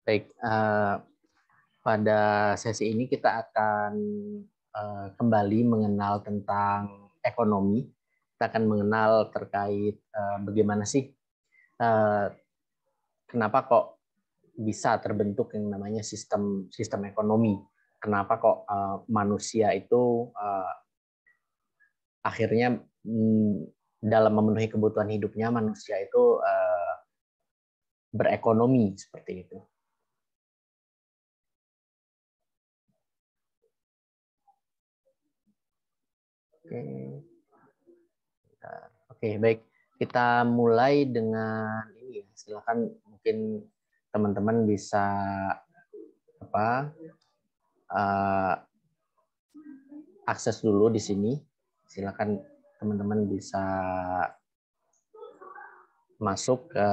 Baik, pada sesi ini kita akan kembali mengenal tentang ekonomi. Kita akan mengenal terkait bagaimana sih, kenapa kok bisa terbentuk yang namanya sistem ekonomi. Kenapa kok manusia itu akhirnya dalam memenuhi kebutuhan hidupnya manusia itu berekonomi seperti itu. Oke, baik. Kita mulai dengan ini ya. Silakan mungkin teman-teman bisa akses dulu di sini. Silakan teman-teman bisa masuk ke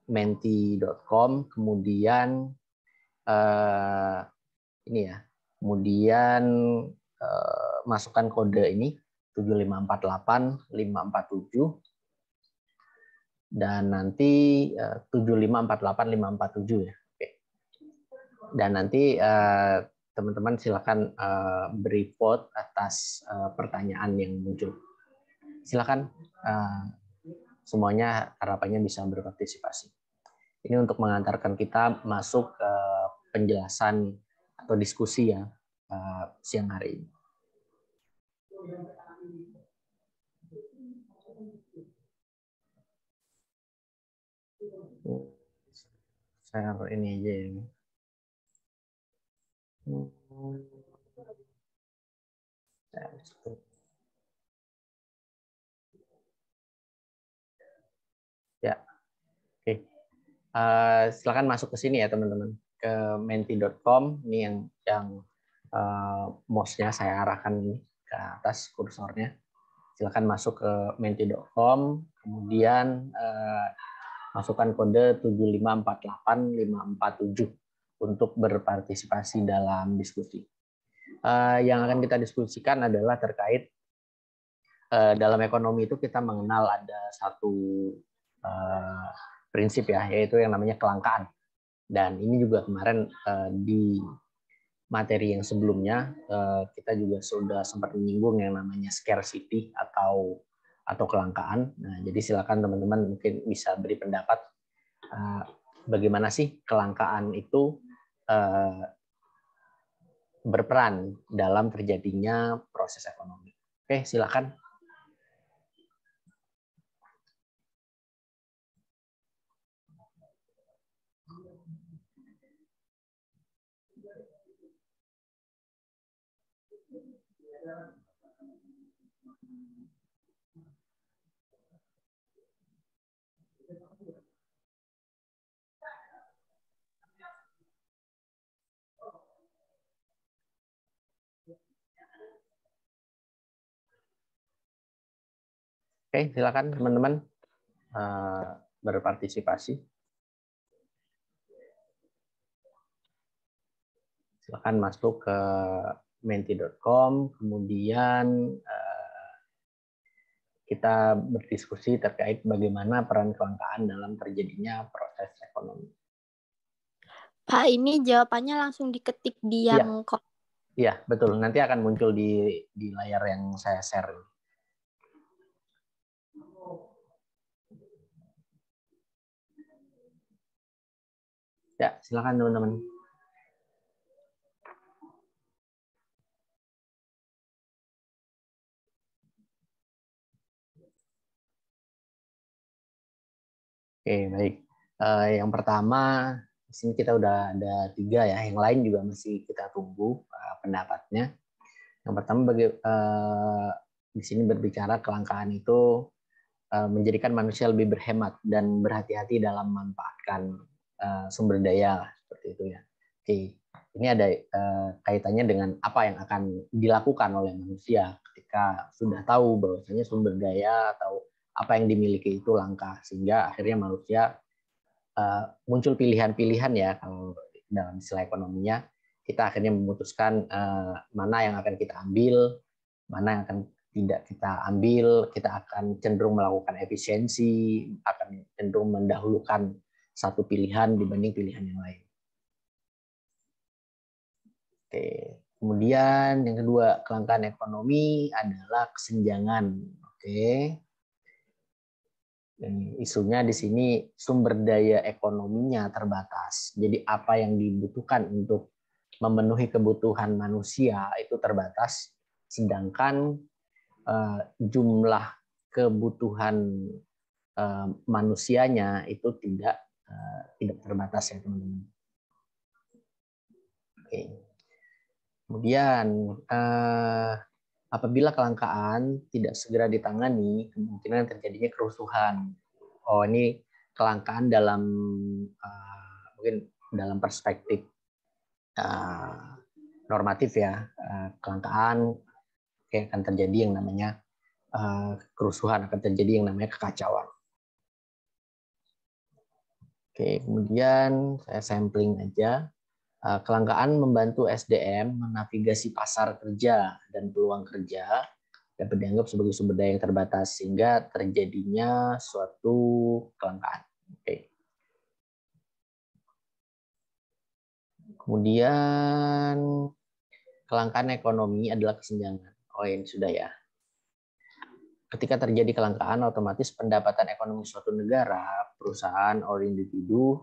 menti.com, kemudian ini ya, kemudian masukkan kode ini 7548547 dan nanti 7548547 ya. Oke. Dan nanti teman-teman silakan beri vote atas pertanyaan yang muncul. Silakan semuanya, harapannya bisa berpartisipasi. Ini untuk mengantarkan kita masuk ke penjelasan atau diskusi ya siang hari ini. Share ini aja ya. Ya, oke. Silakan masuk ke sini ya teman-teman, ke menti.com. Ini yang mouse-nya saya arahkan ini ke atas kursornya. Silakan masuk ke menti.com, kemudian masukkan kode 7548547 untuk berpartisipasi dalam diskusi. Yang akan kita diskusikan adalah terkait dalam ekonomi itu kita mengenal ada satu prinsip ya, yaitu yang namanya kelangkaan. Dan ini juga kemarin di materi yang sebelumnya kita juga sudah sempat menyinggung yang namanya scarcity atau kelangkaan. Nah, jadi silakan teman-teman mungkin bisa beri pendapat bagaimana sih kelangkaan itu berperan dalam terjadinya proses ekonomi. Oke, silakan. Oke, silakan teman-teman berpartisipasi. Silakan masuk ke menti.com, kemudian kita berdiskusi terkait bagaimana peran kelangkaan dalam terjadinya proses ekonomi. Pak, ini jawabannya langsung diketik di yang kok. Iya, betul. Nanti akan muncul di layar yang saya share. Ya, silakan teman-teman. Oke, baik. Yang pertama, di sini kita udah ada 3 ya. Yang lain juga masih kita tunggu pendapatnya. Yang pertama, di sini berbicara kelangkaan itu menjadikan manusia lebih berhemat dan berhati-hati dalam memanfaatkan sumber daya seperti itu ya. Oke, ini ada kaitannya dengan apa yang akan dilakukan oleh manusia ketika sudah tahu bahwasanya sumber daya atau apa yang dimiliki itu langka, sehingga akhirnya manusia muncul pilihan-pilihan ya. Kalau dalam istilah ekonominya, kita akhirnya memutuskan mana yang akan kita ambil, mana yang akan tidak kita ambil. Kita akan cenderung melakukan efisiensi, akan cenderung mendahulukan satu pilihan dibanding pilihan yang lain. Oke. Kemudian yang kedua, kelangkaan ekonomi adalah kesenjangan. Oke. Dan isunya di sini sumber daya ekonominya terbatas. Jadi apa yang dibutuhkan untuk memenuhi kebutuhan manusia itu terbatas, sedangkan jumlah kebutuhan manusianya itu tidak terbatas ya teman-teman. Oke. Kemudian apabila kelangkaan tidak segera ditangani, kemungkinan terjadinya kerusuhan. Oh, ini kelangkaan dalam mungkin dalam perspektif normatif ya. Kelangkaan akan terjadi yang namanya kerusuhan, akan terjadi yang namanya kekacauan. Oke, kemudian saya sampling aja. Kelangkaan membantu SDM menavigasi pasar kerja dan peluang kerja dapat dianggap sebagai sumber daya yang terbatas sehingga terjadinya suatu kelangkaan. Oke. Kemudian kelangkaan ekonomi adalah kesenjangan. Oh, ini sudah ya. Ketika terjadi kelangkaan, otomatis pendapatan ekonomi suatu negara, perusahaan, atau individu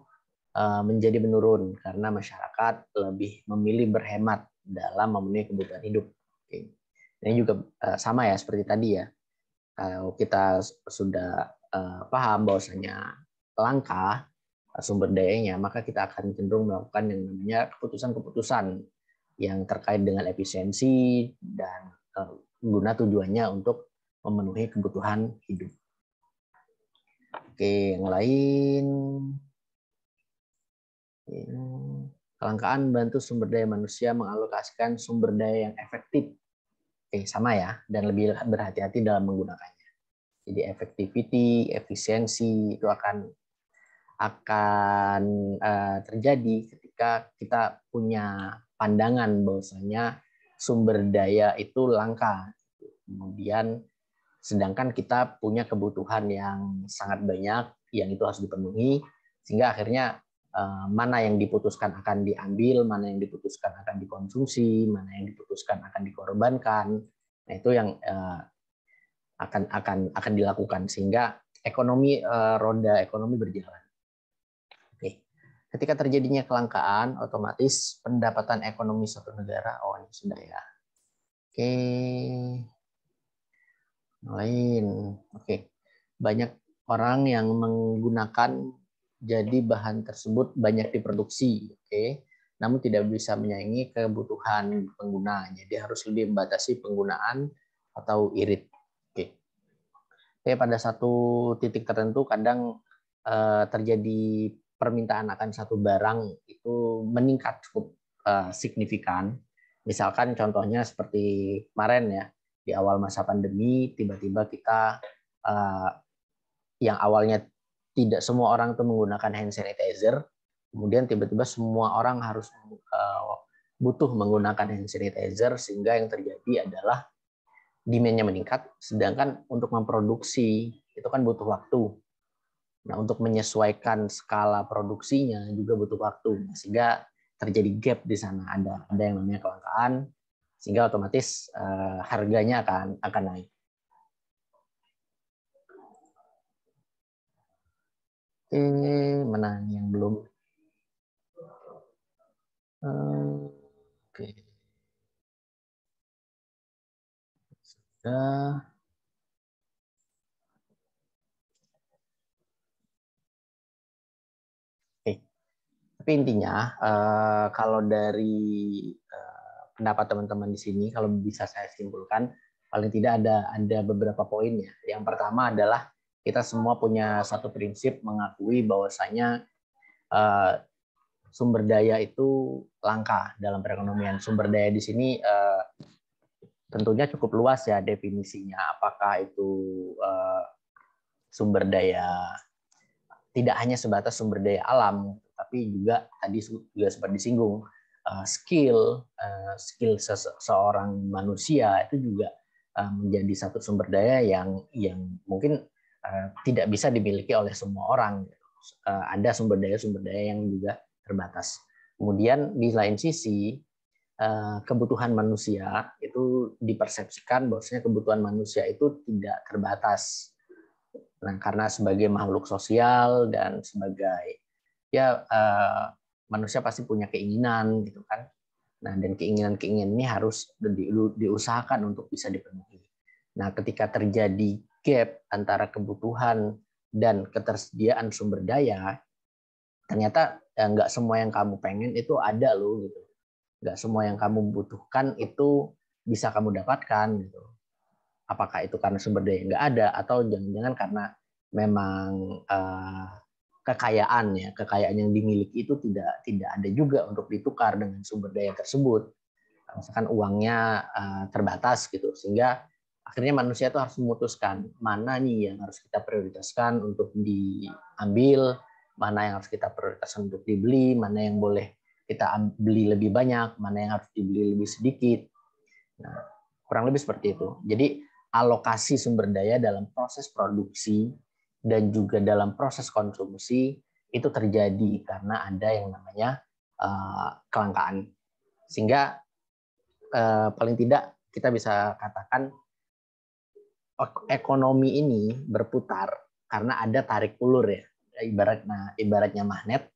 menjadi menurun karena masyarakat lebih memilih berhemat dalam memenuhi kebutuhan hidup. Oke. Ini juga sama ya seperti tadi ya. Kalau kita sudah paham bahwasanya langka sumber dayanya, maka kita akan cenderung melakukan yang namanya keputusan-keputusan yang terkait dengan efisiensi dan guna tujuannya untuk memenuhi kebutuhan hidup. Oke, yang lain. Kelangkaan bantu sumber daya manusia mengalokasikan sumber daya yang efektif. Oke, sama ya, dan lebih berhati-hati dalam menggunakannya. Jadi efectivity, efisiensi itu akan terjadi ketika kita punya pandangan bahwasanya sumber daya itu langka. Kemudian sedangkan kita punya kebutuhan yang sangat banyak yang itu harus dipenuhi, sehingga akhirnya mana yang diputuskan akan diambil, mana yang diputuskan akan dikonsumsi, mana yang diputuskan akan dikorbankan. Nah, itu yang akan dilakukan sehingga roda ekonomi berjalan. Oke. Ketika terjadinya kelangkaan, otomatis pendapatan ekonomi suatu negara, oh ini sudah ya. Oke. Lain. Oke. Banyak orang yang menggunakan jadi bahan tersebut banyak diproduksi, oke, namun tidak bisa menyaingi kebutuhan pengguna, jadi harus lebih membatasi penggunaan atau irit. Oke. Pada satu titik tertentu kadang terjadi permintaan akan satu barang itu meningkat cukup signifikan. Misalkan contohnya seperti kemarin ya, di awal masa pandemi tiba-tiba kita yang awalnya tidak semua orang itu menggunakan hand sanitizer, kemudian tiba-tiba semua orang harus butuh menggunakan hand sanitizer, sehingga yang terjadi adalah demand-nya meningkat, sedangkan untuk memproduksi itu kan butuh waktu. Nah, untuk menyesuaikan skala produksinya juga butuh waktu, sehingga terjadi gap di sana, ada yang namanya kelangkaan, sehingga otomatis harganya akan naik. Mana yang belum? Oke. Sudah. Oke. Tapi intinya, kalau dari pendapat teman-teman di sini, kalau bisa saya simpulkan, paling tidak ada beberapa poin ya. Yang pertama adalah kita semua punya satu prinsip mengakui bahwasanya sumber daya itu langka dalam perekonomian. Sumber daya di sini tentunya cukup luas ya definisinya. Apakah itu sumber daya tidak hanya sebatas sumber daya alam, tapi juga tadi juga sempat disinggung skill seorang manusia itu juga menjadi satu sumber daya yang mungkin tidak bisa dimiliki oleh semua orang. Ada sumber daya yang juga terbatas. Kemudian di lain sisi kebutuhan manusia itu dipersepsikan bahwasanya kebutuhan manusia itu tidak terbatas. Nah, karena sebagai makhluk sosial dan sebagai manusia pasti punya keinginan gitu kan. Nah, dan keinginan-keinginan ini harus diusahakan untuk bisa dipenuhi. Nah, ketika terjadi gap antara kebutuhan dan ketersediaan sumber daya, ternyata nggak semua yang kamu pengen itu ada loh gitu. Nggak semua yang kamu butuhkan itu bisa kamu dapatkan gitu. Apakah itu karena sumber daya nggak ada atau jangan-jangan karena memang kekayaan yang dimiliki itu tidak ada juga untuk ditukar dengan sumber daya tersebut. Misalkan uangnya terbatas gitu, sehingga akhirnya manusia itu harus memutuskan mana nih yang harus kita prioritaskan untuk diambil, mana yang harus kita prioritaskan untuk dibeli, mana yang boleh kita beli lebih banyak, mana yang harus dibeli lebih sedikit. Nah, kurang lebih seperti itu. Jadi alokasi sumber daya dalam proses produksi dan juga dalam proses konsumsi itu terjadi karena ada yang namanya kelangkaan. Sehingga paling tidak kita bisa katakan ekonomi ini berputar karena ada tarik ulur ya. Ibaratnya magnet,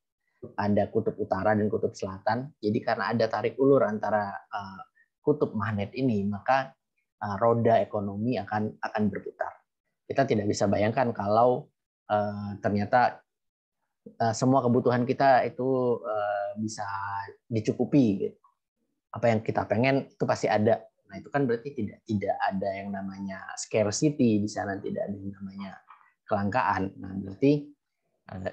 ada kutub utara dan kutub selatan. Jadi karena ada tarik ulur antara kutub magnet ini, maka roda ekonomi akan berputar. Kita tidak bisa bayangkan kalau ternyata semua kebutuhan kita itu bisa dicukupi gitu. Apa yang kita pengen itu pasti ada. Nah, itu kan berarti tidak ada yang namanya scarcity di sana, tidak ada yang namanya kelangkaan. Nah, berarti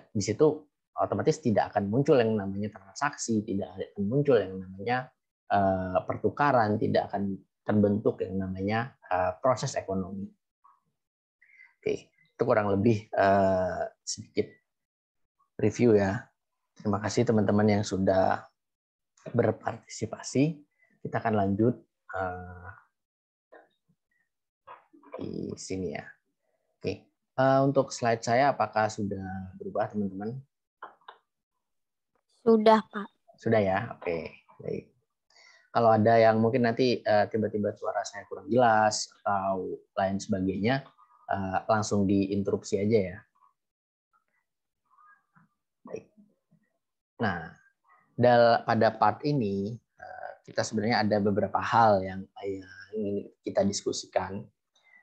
di situ otomatis tidak akan muncul yang namanya transaksi, tidak akan muncul yang namanya pertukaran, tidak akan terbentuk yang namanya proses ekonomi. Oke, itu kurang lebih sedikit review ya. Terima kasih teman-teman yang sudah berpartisipasi. Kita akan lanjut di sini ya. Oke, untuk slide saya apakah sudah berubah teman-teman? Sudah, Pak. Sudah ya, oke. Baik. Kalau ada yang mungkin nanti tiba-tiba suara saya kurang jelas atau lain sebagainya, langsung diinterupsi aja ya. Baik. Nah, pada part ini kita sebenarnya ada beberapa hal yang ingin kita diskusikan.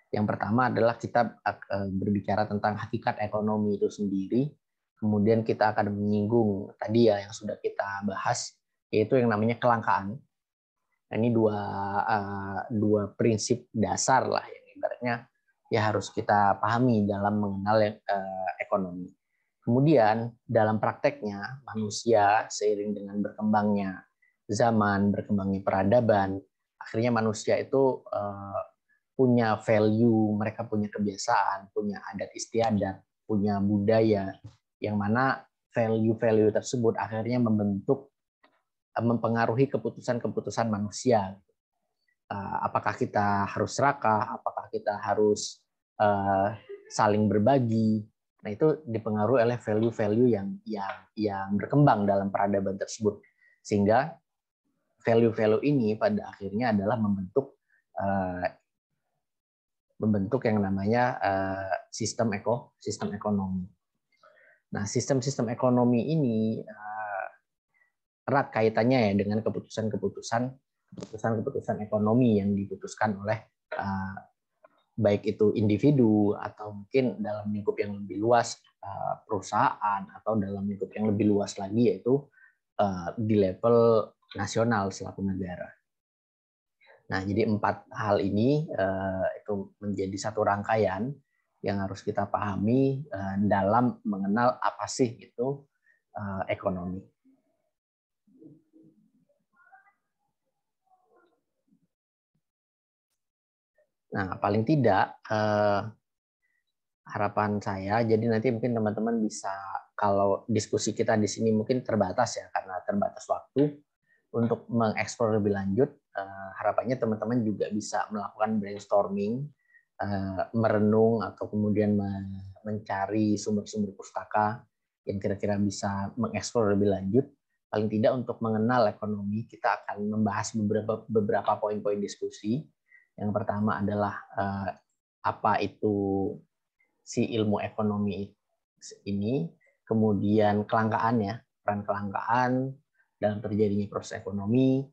Yang pertama adalah kita berbicara tentang hakikat ekonomi itu sendiri. Kemudian kita akan menyinggung tadi ya yang sudah kita bahas, yaitu yang namanya kelangkaan. Nah, ini dua prinsip dasar lah yang ibaratnya ya harus kita pahami dalam mengenal ekonomi. Kemudian dalam prakteknya manusia seiring dengan berkembangnya zaman, berkembangnya peradaban, akhirnya manusia itu punya value, mereka punya kebiasaan, punya adat istiadat, punya budaya, yang mana value-value tersebut akhirnya mempengaruhi keputusan-keputusan manusia. Apakah kita harus serakah, apakah kita harus saling berbagi. Nah, itu dipengaruhi oleh value-value yang berkembang dalam peradaban tersebut. Sehingga value-value ini pada akhirnya adalah membentuk yang namanya sistem ekonomi. Nah, sistem ekonomi ini erat kaitannya ya dengan keputusan ekonomi yang diputuskan oleh baik itu individu atau mungkin dalam lingkup yang lebih luas perusahaan atau dalam lingkup yang lebih luas lagi yaitu di level nasional selaku negara. Nah, jadi 4 hal ini itu menjadi satu rangkaian yang harus kita pahami dalam mengenal apa sih itu ekonomi. Nah, paling tidak harapan saya, jadi nanti mungkin teman-teman bisa, kalau diskusi kita di sini mungkin terbatas ya, karena terbatas waktu untuk mengeksplor lebih lanjut, harapannya teman-teman juga bisa melakukan brainstorming, merenung atau kemudian mencari sumber-sumber pustaka yang kira-kira bisa mengeksplor lebih lanjut paling tidak untuk mengenal ekonomi, kita akan membahas beberapa poin-poin diskusi. Yang pertama adalah apa itu si ilmu ekonomi ini, kemudian kelangkaannya, peran kelangkaan dalam terjadinya proses ekonomi.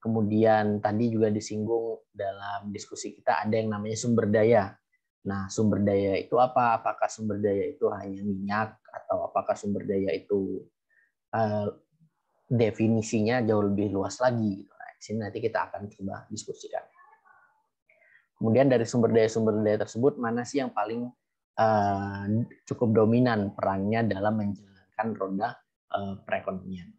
Kemudian tadi juga disinggung dalam diskusi kita ada yang namanya sumber daya. Nah, sumber daya itu apa? Apakah sumber daya itu hanya minyak atau apakah sumber daya itu definisinya jauh lebih luas lagi? Nah, di sini nanti kita akan coba diskusikan. Kemudian dari sumber daya tersebut mana sih yang paling cukup dominan perannya dalam menjalankan roda perekonomian?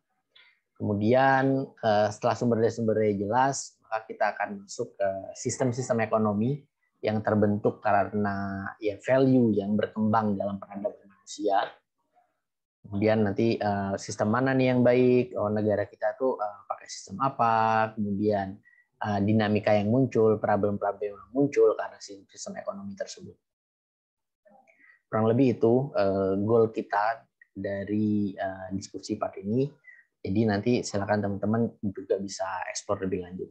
Kemudian setelah sumber daya jelas, maka kita akan masuk ke sistem-sistem ekonomi yang terbentuk karena ya value yang berkembang dalam peradaban manusia. Kemudian nanti sistem mana nih yang baik? Oh, negara kita tuh pakai sistem apa? Kemudian dinamika yang muncul, problem-problem yang muncul karena sistem ekonomi tersebut. Kurang lebih itu goal kita dari diskusi part ini. Jadi nanti silakan teman-teman juga bisa eksplor lebih lanjut.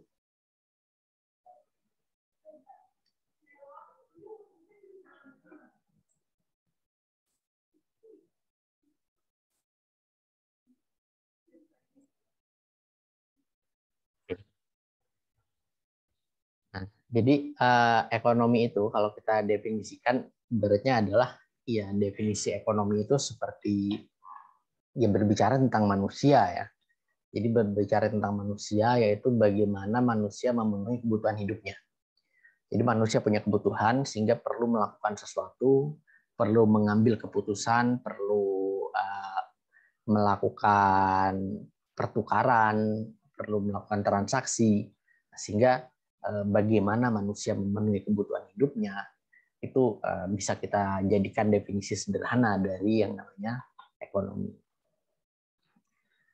Nah, jadi ekonomi itu kalau kita definisikan ibaratnya adalah ya definisi ekonomi itu seperti ya berbicara tentang manusia ya. Jadi berbicara tentang manusia yaitu bagaimana manusia memenuhi kebutuhan hidupnya. Jadi manusia punya kebutuhan sehingga perlu melakukan sesuatu, perlu mengambil keputusan, perlu melakukan pertukaran, perlu melakukan transaksi, sehingga bagaimana manusia memenuhi kebutuhan hidupnya itu bisa kita jadikan definisi sederhana dari yang namanya ekonomi.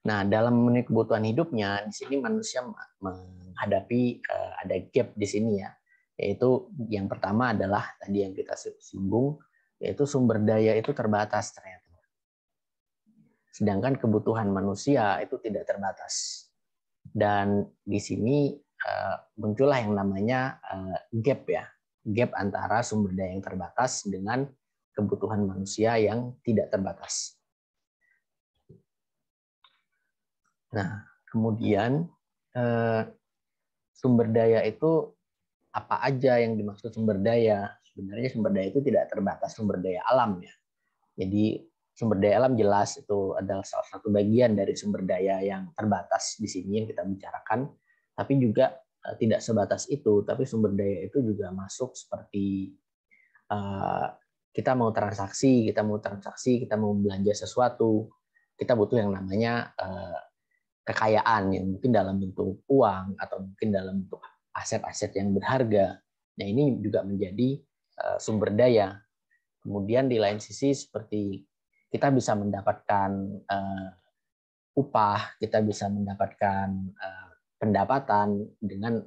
Nah, dalam memenuhi kebutuhan hidupnya, di sini manusia menghadapi ada gap di sini ya, yaitu yang pertama adalah tadi yang kita singgung, yaitu sumber daya itu terbatas ternyata. Sedangkan kebutuhan manusia itu tidak terbatas. Dan di sini muncullah yang namanya gap ya, gap antara sumber daya yang terbatas dengan kebutuhan manusia yang tidak terbatas. Nah, kemudian sumber daya itu apa aja yang dimaksud sumber daya? Sebenarnya sumber daya itu tidak terbatas sumber daya alam ya. Jadi sumber daya alam jelas itu adalah salah satu bagian dari sumber daya yang terbatas di sini yang kita bicarakan. Tapi juga tidak sebatas itu, tapi sumber daya itu juga masuk seperti kita mau transaksi, kita mau belanja sesuatu, kita butuh yang namanya kekayaan yang mungkin dalam bentuk uang atau mungkin dalam bentuk aset-aset yang berharga. Nah, ini juga menjadi sumber daya. Kemudian di lain sisi seperti kita bisa mendapatkan upah, kita bisa mendapatkan pendapatan dengan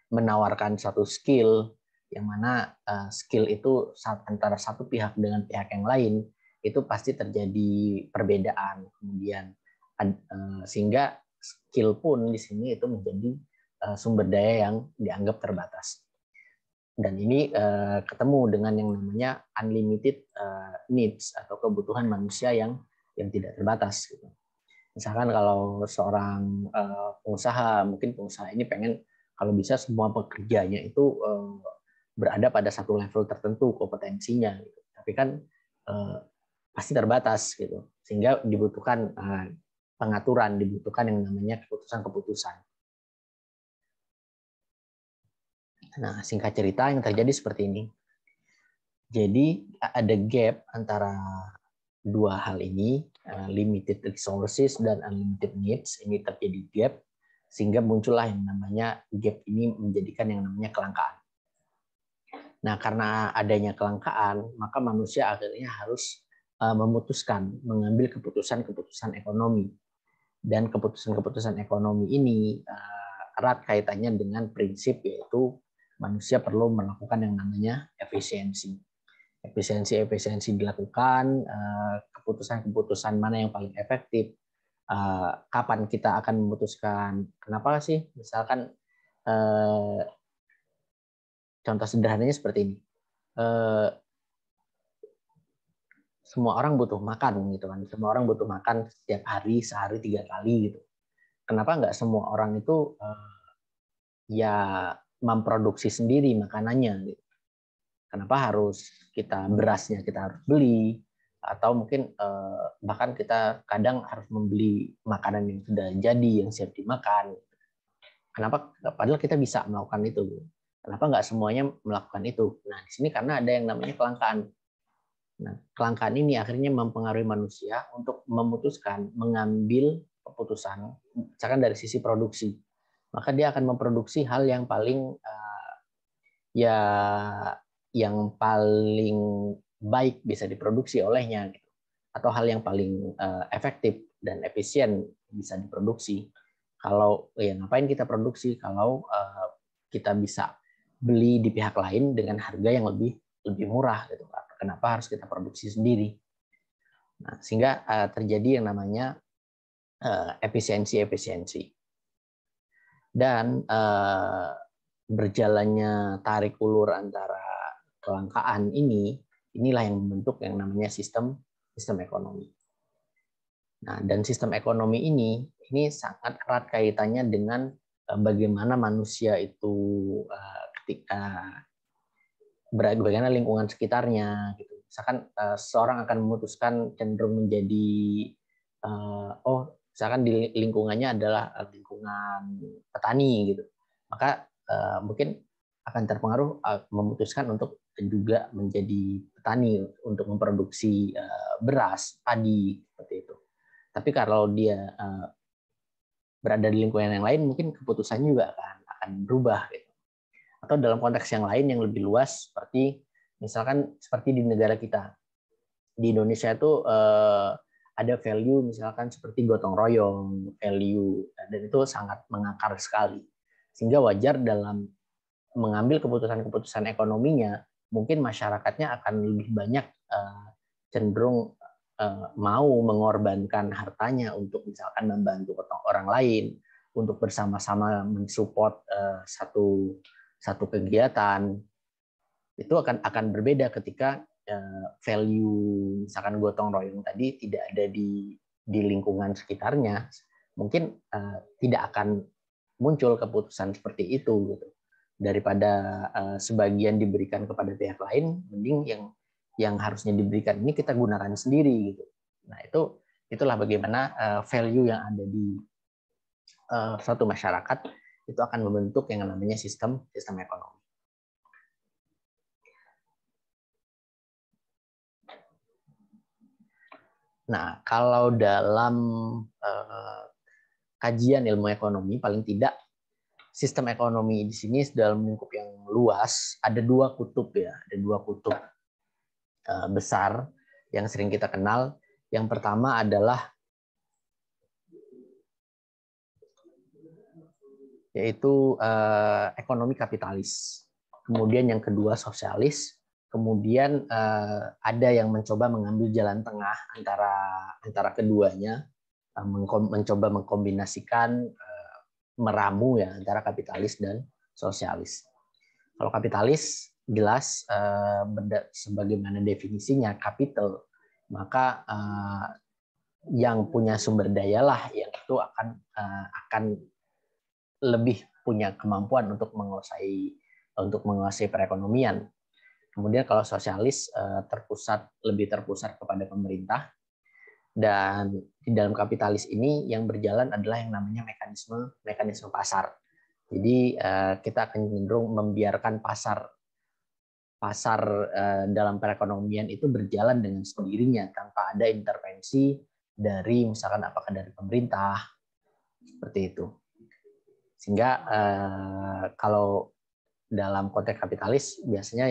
menawarkan satu skill, yang mana skill itu antara satu pihak dengan pihak yang lain itu pasti terjadi perbedaan. Kemudian sehingga skill pun di sini itu menjadi sumber daya yang dianggap terbatas. Dan ini ketemu dengan yang namanya unlimited needs atau kebutuhan manusia yang tidak terbatas. Gitu. Misalkan kalau seorang pengusaha, mungkin pengusaha ini pengen kalau bisa semua pekerjanya itu berada pada satu level tertentu kompetensinya. Gitu. Tapi kan pasti terbatas, gitu. Sehingga dibutuhkan pengaturan, dibutuhkan yang namanya keputusan-keputusan. Nah, singkat cerita yang terjadi seperti ini. Jadi ada gap antara dua hal ini, limited resources dan unlimited needs, ini terjadi gap, sehingga muncullah yang namanya gap ini menjadikan yang namanya kelangkaan. Nah, karena adanya kelangkaan, maka manusia akhirnya harus memutuskan, mengambil keputusan-keputusan ekonomi. Dan keputusan-keputusan ekonomi ini erat kaitannya dengan prinsip, yaitu manusia perlu melakukan yang namanya efisiensi. Efisiensi dilakukan, keputusan-keputusan mana yang paling efektif, kapan kita akan memutuskan. Kenapa sih? Misalkan contoh sederhananya seperti ini. Semua orang butuh makan gitu kan. Semua orang butuh makan setiap hari, sehari 3 kali gitu. Kenapa nggak semua orang itu ya memproduksi sendiri makanannya gitu. Kenapa harus berasnya kita harus beli, atau mungkin bahkan kita kadang harus membeli makanan yang sudah jadi, yang siap dimakan. Kenapa? Padahal kita bisa melakukan itu. Kenapa nggak semuanya melakukan itu? Nah, di sini karena ada yang namanya kelangkaan. Nah, kelangkaan ini akhirnya mempengaruhi manusia untuk memutuskan, mengambil keputusan, misalkan dari sisi produksi. Maka dia akan memproduksi hal yang paling yang paling baik bisa diproduksi olehnya, gitu. Atau hal yang paling efektif dan efisien bisa diproduksi. Kalau ngapain kita produksi kalau kita bisa beli di pihak lain dengan harga yang lebih murah gitu. Kenapa harus kita produksi sendiri? Nah, sehingga terjadi yang namanya efisiensi. Dan berjalannya tarik ulur antara kelangkaan inilah yang membentuk yang namanya sistem ekonomi. Nah, dan sistem ekonomi ini sangat erat kaitannya dengan bagaimana manusia itu ketika bagaimana lingkungan sekitarnya gitu. Misalkan seorang akan memutuskan cenderung menjadi misalkan di lingkungannya adalah lingkungan petani gitu. Maka mungkin akan terpengaruh memutuskan untuk juga menjadi petani untuk memproduksi beras, padi seperti itu. Tapi kalau dia berada di lingkungan yang lain, mungkin keputusannya juga akan berubah gitu. Atau dalam konteks yang lain yang lebih luas, seperti misalkan seperti di negara kita, di Indonesia itu ada value misalkan seperti gotong royong, value, dan itu sangat mengakar sekali. Sehingga wajar dalam mengambil keputusan-keputusan ekonominya, mungkin masyarakatnya akan lebih banyak cenderung mau mengorbankan hartanya untuk misalkan membantu orang lain, untuk bersama-sama mensupport satu kegiatan. Itu akan berbeda ketika value misalkan gotong royong tadi tidak ada di lingkungan sekitarnya. Mungkin tidak akan muncul keputusan seperti itu gitu. Daripada sebagian diberikan kepada pihak lain, mending yang harusnya diberikan ini kita gunakan sendiri gitu. Nah, itulah bagaimana value yang ada di suatu masyarakat itu akan membentuk yang namanya sistem ekonomi. Nah, kalau dalam kajian ilmu ekonomi, paling tidak sistem ekonomi di sini dalam lingkup yang luas ada 2 kutub ya, ada 2 kutub besar yang sering kita kenal. Yang pertama adalah yaitu ekonomi kapitalis. Kemudian yang kedua sosialis. Kemudian ada yang mencoba mengambil jalan tengah antara keduanya, mencoba mengkombinasikan, meramu ya antara kapitalis dan sosialis. Kalau kapitalis jelas sebagaimana definisinya capital, maka yang punya sumber daya lah yang itu akan lebih punya kemampuan untuk menguasai perekonomian. Kemudian kalau sosialis lebih terpusat kepada pemerintah. Dan di dalam kapitalis ini yang berjalan adalah yang namanya mekanisme pasar. Jadi kita akan cenderung membiarkan pasar dalam perekonomian itu berjalan dengan sendirinya tanpa ada intervensi dari misalkan apakah dari pemerintah seperti itu. Sehingga kalau dalam konteks kapitalis biasanya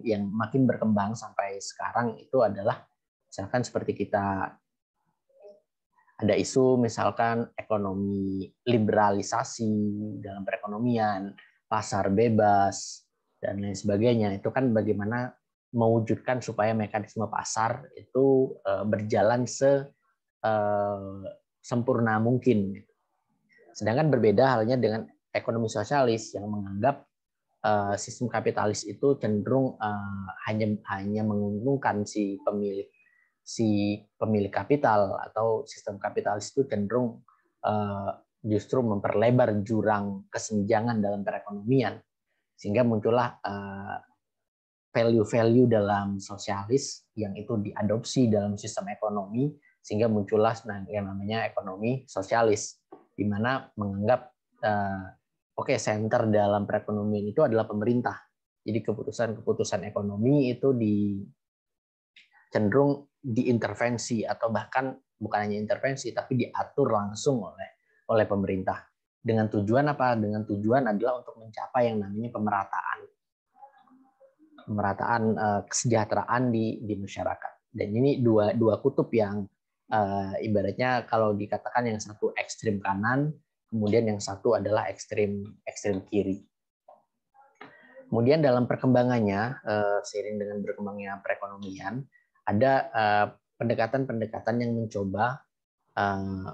yang makin berkembang sampai sekarang itu adalah misalkan seperti kita ada isu misalkan ekonomi liberalisasi dalam perekonomian, pasar bebas, dan lain sebagainya. Itu kan bagaimana mewujudkan supaya mekanisme pasar itu berjalan sempurna mungkin. Sedangkan berbeda halnya dengan ekonomi sosialis yang menganggap sistem kapitalis itu cenderung hanya menguntungkan si pemilik kapital, atau sistem kapitalis itu cenderung justru memperlebar jurang kesenjangan dalam perekonomian, sehingga muncullah value-value dalam sosialis yang itu diadopsi dalam sistem ekonomi, sehingga muncullah yang namanya ekonomi sosialis, di mana menganggap center dalam perekonomian itu adalah pemerintah. Jadi keputusan-keputusan ekonomi itu cenderung diintervensi, atau bahkan bukan hanya intervensi tapi diatur langsung oleh pemerintah. Dengan tujuan apa? Dengan tujuan adalah untuk mencapai yang namanya pemerataan kesejahteraan di masyarakat. Dan ini dua kutub yang ibaratnya kalau dikatakan yang satu ekstrim kanan, kemudian yang satu adalah ekstrim kiri. Kemudian dalam perkembangannya, seiring dengan berkembangnya perekonomian, ada pendekatan-pendekatan yang mencoba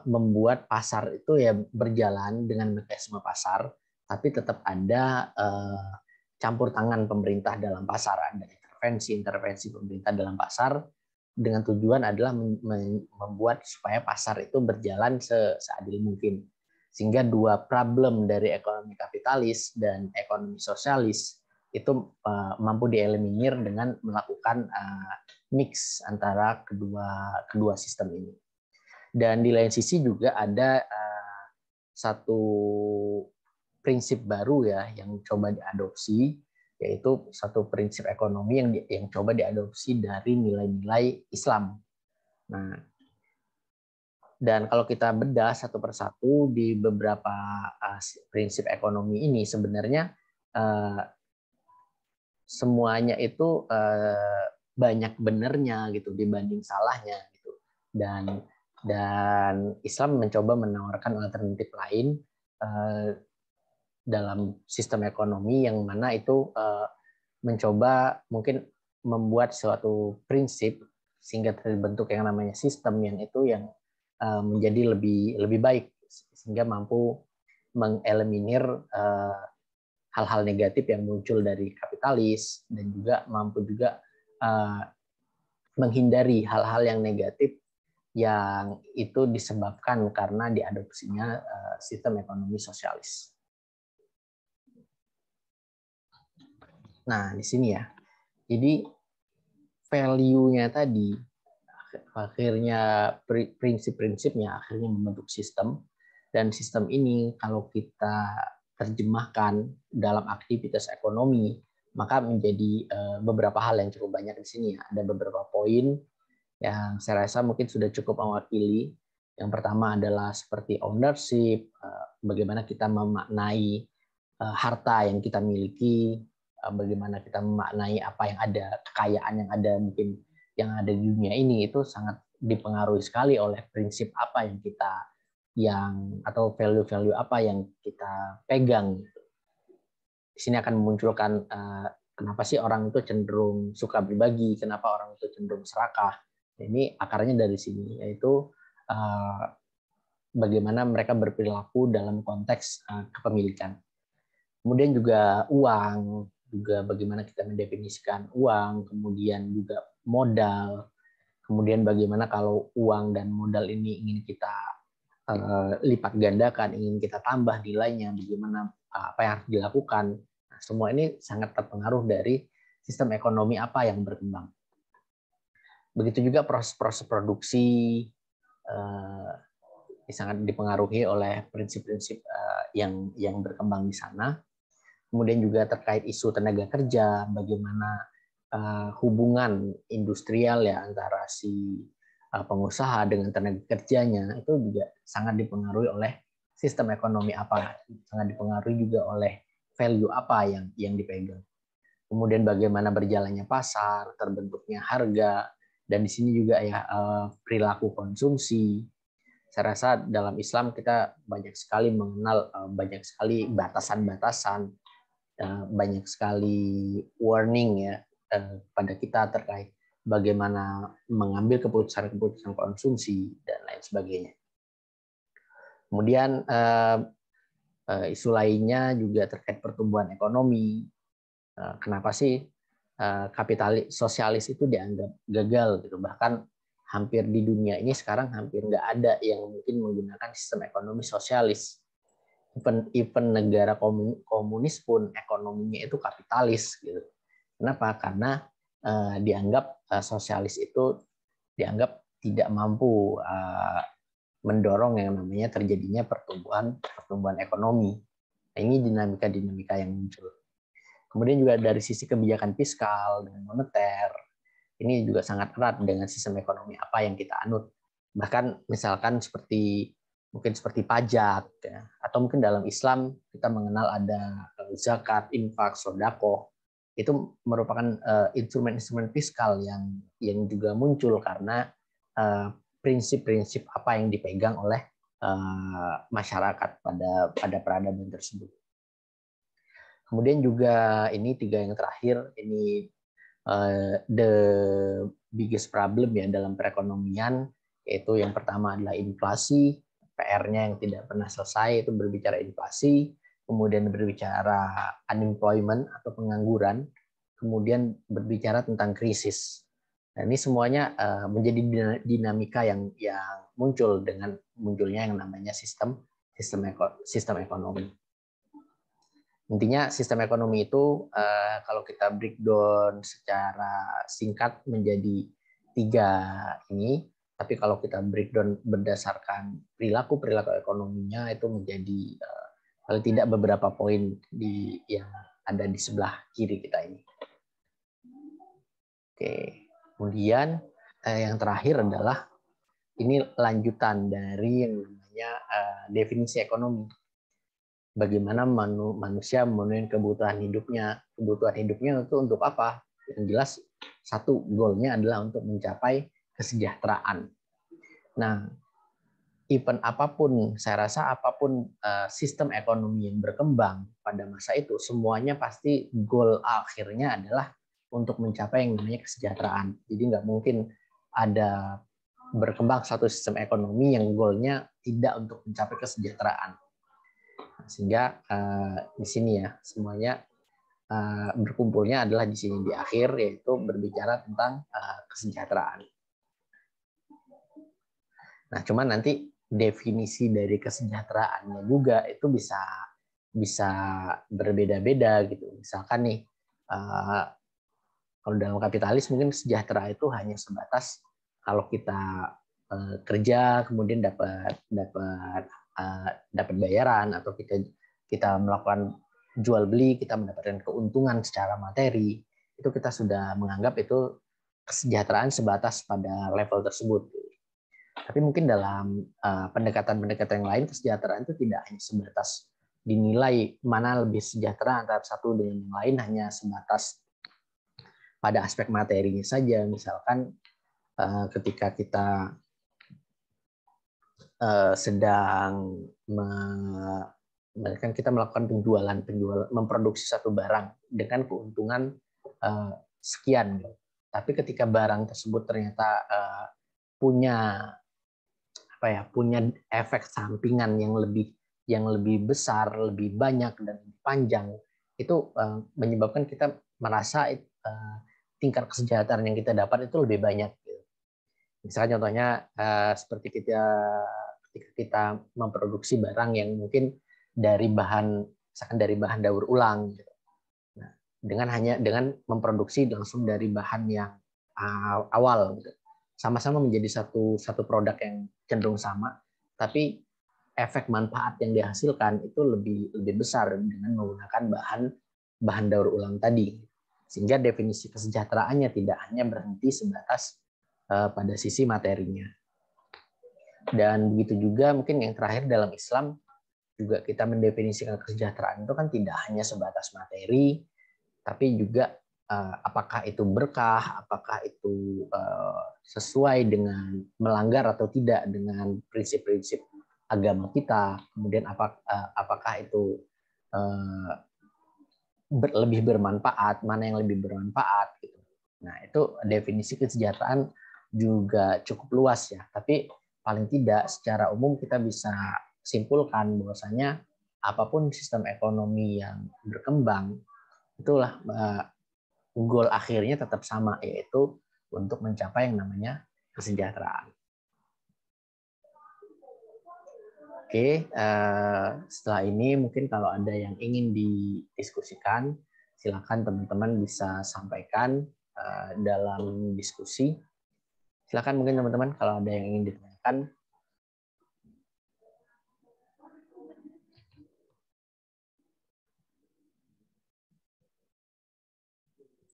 membuat pasar itu ya berjalan dengan mekanisme pasar, tapi tetap ada campur tangan pemerintah dalam pasar, ada intervensi pemerintah dalam pasar, dengan tujuan adalah membuat supaya pasar itu berjalan seadil mungkin. Sehingga dua problem dari ekonomi kapitalis dan ekonomi sosialis itu mampu dieliminir dengan melakukan mix antara kedua sistem ini. Dan di lain sisi juga ada satu prinsip baru ya yang coba diadopsi, yaitu satu prinsip ekonomi yang coba diadopsi dari nilai-nilai Islam. Nah, dan kalau kita bedah satu persatu di beberapa prinsip ekonomi ini, sebenarnya semuanya itu banyak benernya gitu dibanding salahnya gitu. Dan Islam mencoba menawarkan alternatif lain dalam sistem ekonomi, yang mana itu mencoba mungkin membuat suatu prinsip sehingga terbentuk yang namanya sistem yang menjadi lebih baik, sehingga mampu mengeliminir hal-hal negatif yang muncul dari kapitalis, dan juga mampu juga menghindari hal-hal yang negatif yang itu disebabkan karena diadopsinya sistem ekonomi sosialis. Nah, di sini ya. Jadi value-nya tadi akhirnya prinsip-prinsipnya akhirnya membentuk sistem, dan sistem ini kalau kita terjemahkan dalam aktivitas ekonomi, maka menjadi beberapa hal yang cukup banyak di sini. Ada beberapa poin yang saya rasa mungkin sudah cukup mewakili. Yang pertama adalah seperti ownership, bagaimana kita memaknai harta yang kita miliki, bagaimana kita memaknai apa yang ada, kekayaan yang ada mungkin yang ada di dunia ini, itu sangat dipengaruhi sekali oleh prinsip apa atau value-value apa yang kita pegang. Di sini akan memunculkan kenapa sih orang itu cenderung suka berbagi, kenapa orang itu cenderung serakah. Ini akarnya dari sini, yaitu bagaimana mereka berperilaku dalam konteks kepemilikan. Kemudian juga uang, juga bagaimana kita mendefinisikan uang, kemudian juga modal, kemudian bagaimana kalau uang dan modal ini ingin kita lipat gandakan, ingin kita tambah nilainya, bagaimana apa yang harus dilakukan. Nah, semua ini sangat terpengaruh dari sistem ekonomi apa yang berkembang. Begitu juga proses-proses produksi sangat dipengaruhi oleh prinsip-prinsip yang berkembang di sana. Kemudian juga terkait isu tenaga kerja, bagaimana hubungan industrial ya antara si pengusaha dengan tenaga kerjanya, itu juga sangat dipengaruhi oleh sistem ekonomi apa, sangat dipengaruhi juga oleh value apa yang dipegang. Kemudian bagaimana berjalannya pasar, terbentuknya harga, dan di sini juga ya perilaku konsumsi. Saya rasa dalam Islam kita banyak sekali mengenal banyak sekali batasan-batasan, banyak sekali warning ya, pada kita terkait bagaimana mengambil keputusan-keputusan konsumsi dan lain sebagainya. Kemudian isu lainnya juga terkait pertumbuhan ekonomi. Kenapa sih kapitalis sosialis itu dianggap gagal gitu? Bahkan hampir di dunia ini sekarang hampir nggak ada yang mungkin menggunakan sistem ekonomi sosialis. Even negara komunis pun ekonominya itu kapitalis gitu. Kenapa? Karena dianggap sosialis itu dianggap tidak mampu mendorong yang namanya terjadinya pertumbuhan ekonomi. Nah, ini dinamika yang muncul. Kemudian juga dari sisi kebijakan fiskal dan moneter, ini juga sangat erat dengan sistem ekonomi apa yang kita anut. Bahkan misalkan mungkin seperti pajak, ya, atau mungkin dalam Islam kita mengenal ada zakat, infak, sedekah. Itu merupakan instrumen-instrumen fiskal yang juga muncul karena prinsip-prinsip apa yang dipegang oleh masyarakat pada peradaban tersebut. Kemudian juga ini 3 yang terakhir, ini the biggest problem ya dalam perekonomian, yaitu yang pertama adalah inflasi, PR-nya yang tidak pernah selesai itu berbicara inflasi, kemudian berbicara unemployment atau pengangguran, kemudian berbicara tentang krisis. Nah, ini semuanya menjadi dinamika yang muncul dengan munculnya yang namanya sistem ekonomi. Intinya sistem ekonomi itu kalau kita breakdown secara singkat menjadi 3 ini, tapi kalau kita breakdown berdasarkan perilaku ekonominya itu menjadi paling tidak beberapa poin yang ada di sebelah kiri kita ini. Oke. Kemudian yang terakhir adalah ini lanjutan dari yang namanya definisi ekonomi. Bagaimana manusia memenuhi kebutuhan hidupnya. Kebutuhan hidupnya itu untuk apa? Yang jelas satu goalnya adalah untuk mencapai kesejahteraan. Nah, event apapun, saya rasa apapun sistem ekonomi yang berkembang pada masa itu, semuanya pasti goal akhirnya adalah untuk mencapai yang namanya kesejahteraan. Jadi nggak mungkin ada berkembang satu sistem ekonomi yang goalnya tidak untuk mencapai kesejahteraan. Sehingga di sini ya semuanya berkumpulnya adalah di sini di akhir, yaitu berbicara tentang kesejahteraan. Nah, cuman nanti definisi dari kesejahteraannya juga itu bisa berbeda-beda gitu. Misalkan nih kalau dalam kapitalis mungkin sejahtera itu hanya sebatas kalau kita kerja kemudian dapat bayaran, atau kita melakukan jual beli, kita mendapatkan keuntungan secara materi, itu kita sudah menganggap itu kesejahteraan sebatas pada level tersebut. Tapi mungkin dalam pendekatan-pendekatan yang lain, kesejahteraan itu tidak hanya sebatas dinilai mana lebih sejahtera antara satu dengan yang lain hanya sebatas pada aspek materinya saja. Misalkan ketika kita sedang kita melakukan penjualan, memproduksi satu barang dengan keuntungan sekian, tapi ketika barang tersebut ternyata punya efek sampingan yang lebih besar, lebih banyak dan lebih panjang, itu menyebabkan kita merasa tingkat kesejahteraan yang kita dapat itu lebih banyak. Misalnya contohnya seperti ketika kita memproduksi barang yang mungkin dari bahan daur ulang, gitu. Nah, dengan memproduksi langsung dari bahan yang awal, gitu. Sama-sama menjadi satu produk yang cenderung sama, tapi efek manfaat yang dihasilkan itu lebih besar dengan menggunakan bahan daur ulang tadi. Sehingga definisi kesejahteraannya tidak hanya berhenti sebatas pada sisi materinya. Dan begitu juga mungkin yang terakhir dalam Islam juga kita mendefinisikan kesejahteraan itu kan tidak hanya sebatas materi, tapi juga apakah itu berkah, apakah itu sesuai dengan melanggar atau tidak dengan prinsip-prinsip agama kita, kemudian apakah itu lebih bermanfaat, mana yang lebih bermanfaat gitu. Nah, itu definisi kesejahteraan juga cukup luas ya, tapi paling tidak secara umum kita bisa simpulkan bahwasanya apapun sistem ekonomi yang berkembang, itulah goal akhirnya tetap sama, yaitu untuk mencapai yang namanya kesejahteraan. Oke, setelah ini mungkin kalau ada yang ingin didiskusikan, silakan teman-teman bisa sampaikan dalam diskusi. Silakan mungkin teman-teman kalau ada yang ingin ditanyakan,